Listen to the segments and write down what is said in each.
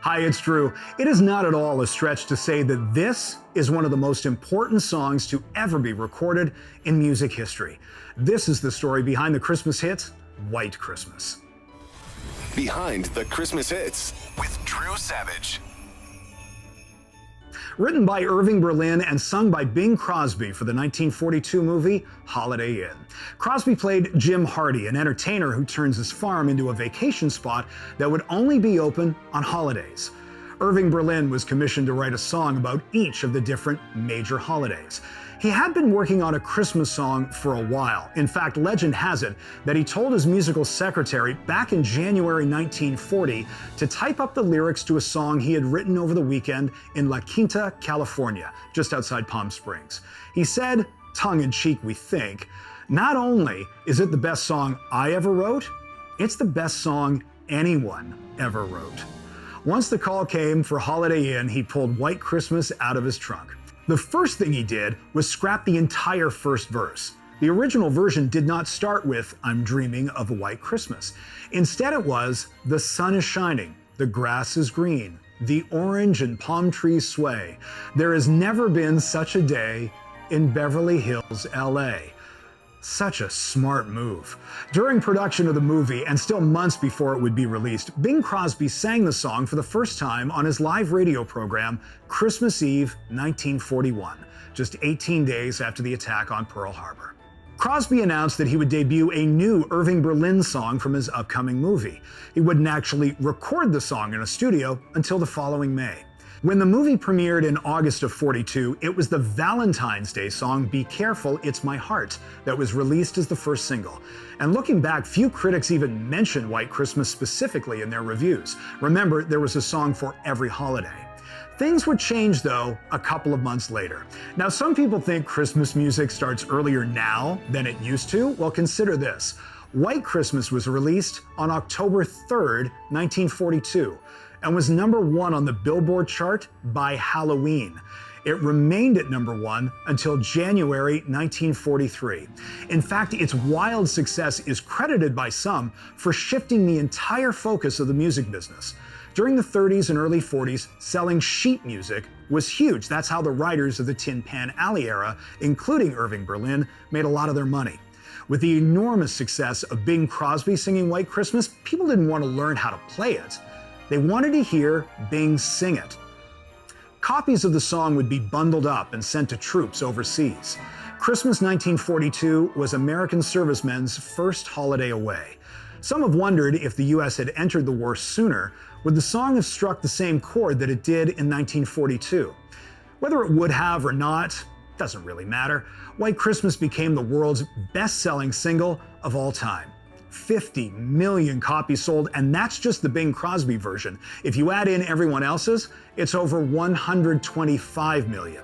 Hi, it's Drew. It is not at all a stretch to say that this is one of the most important songs to ever be recorded in music history. This is the story behind the Christmas hit, White Christmas. Behind the Christmas Hits with Drew Savage. Written by Irving Berlin and sung by Bing Crosby for the 1942 movie Holiday Inn. Crosby played Jim Hardy, an entertainer who turns his farm into a vacation spot that would only be open on holidays. Irving Berlin was commissioned to write a song about each of the different major holidays. He had been working on a Christmas song for a while. In fact, legend has it that he told his musical secretary back in January 1940 to type up the lyrics to a song he had written over the weekend in La Quinta, California, just outside Palm Springs. He said, tongue-in-cheek we think, "Not only is it the best song I ever wrote, it's the best song anyone ever wrote." Once the call came for Holiday Inn, he pulled White Christmas out of his trunk. The first thing he did was scrap the entire first verse. The original version did not start with "I'm dreaming of a white Christmas." Instead it was, "The sun is shining, the grass is green, the orange and palm trees sway. There has never been such a day in Beverly Hills, LA." Such a smart move. During production of the movie, and still months before it would be released, Bing Crosby sang the song for the first time on his live radio program, Christmas Eve, 1941, just 18 days after the attack on Pearl Harbor. Crosby announced that he would debut a new Irving Berlin song from his upcoming movie. He wouldn't actually record the song in a studio until the following May. When the movie premiered in August of '42, it was the Valentine's Day song "Be Careful, It's My Heart" that was released as the first single. And looking back, few critics even mentioned White Christmas specifically in their reviews. Remember, there was a song for every holiday. Things would change, though, a couple of months later. Now, some people think Christmas music starts earlier now than it used to. Well, consider this. White Christmas was released on October 3rd, 1942, and was #1 on the Billboard chart by Halloween. It remained at #1 until January 1943. In fact, its wild success is credited by some for shifting the entire focus of the music business. During the 30s and early 40s, selling sheet music was huge. That's how the writers of the Tin Pan Alley era, including Irving Berlin, made a lot of their money. With the enormous success of Bing Crosby singing White Christmas, people didn't want to learn how to play it. They wanted to hear Bing sing it. Copies of the song would be bundled up and sent to troops overseas. Christmas 1942 was American servicemen's first holiday away. Some have wondered if the US had entered the war sooner, would the song have struck the same chord that it did in 1942? Whether it would have or not, doesn't really matter. White Christmas became the world's best-selling single of all time. 50 million copies sold, and that's just the Bing Crosby version. If you add in everyone else's, it's over 125 million.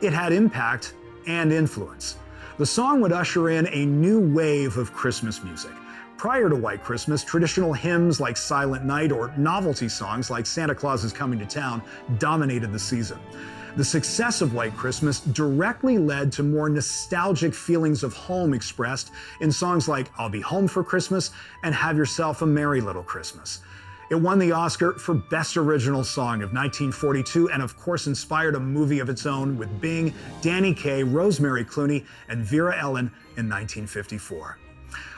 It had impact and influence. The song would usher in a new wave of Christmas music. Prior to White Christmas, traditional hymns like Silent Night or novelty songs like Santa Claus is Coming to Town dominated the season. The success of White Christmas directly led to more nostalgic feelings of home expressed in songs like I'll Be Home for Christmas and Have Yourself a Merry Little Christmas. It won the Oscar for Best Original Song of 1942 and of course inspired a movie of its own with Bing, Danny Kaye, Rosemary Clooney, and Vera Ellen in 1954.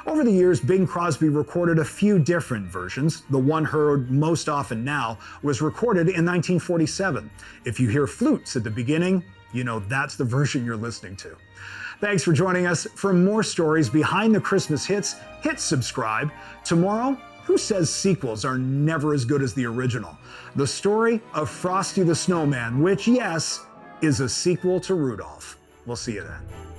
Over the years, Bing Crosby recorded a few different versions. The one heard most often now was recorded in 1947. If you hear flutes at the beginning, you know that's the version you're listening to. Thanks for joining us. For more stories behind the Christmas hits, hit subscribe. Tomorrow, who says sequels are never as good as the original? The story of Frosty the Snowman, which, yes, is a sequel to Rudolph. We'll see you then.